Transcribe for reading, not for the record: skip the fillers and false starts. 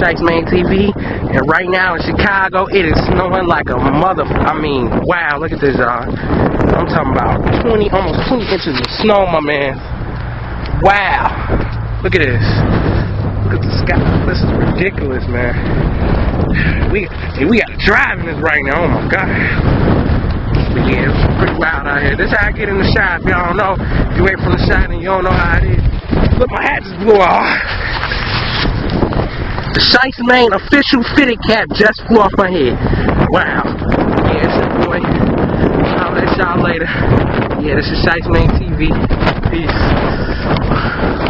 ShYce MaYne TV, and right now in Chicago, it is snowing like a wow, look at this, y'all. I'm talking about almost 20 inches of snow, my man. Wow. Look at this. Look at the sky. This is ridiculous, man. We gotta drive in this right now, oh my God. But yeah, it's pretty wild out here. This is how I get in the shot. If y'all don't know, if you ain't from the shot and you don't know how it is. Look, my hat just blew off. The ShYce MaYne official fitted cap just flew off my head. Wow. Yeah, it's your boy. I'll let y'all later. Yeah, this is ShYce MaYne TV. Peace.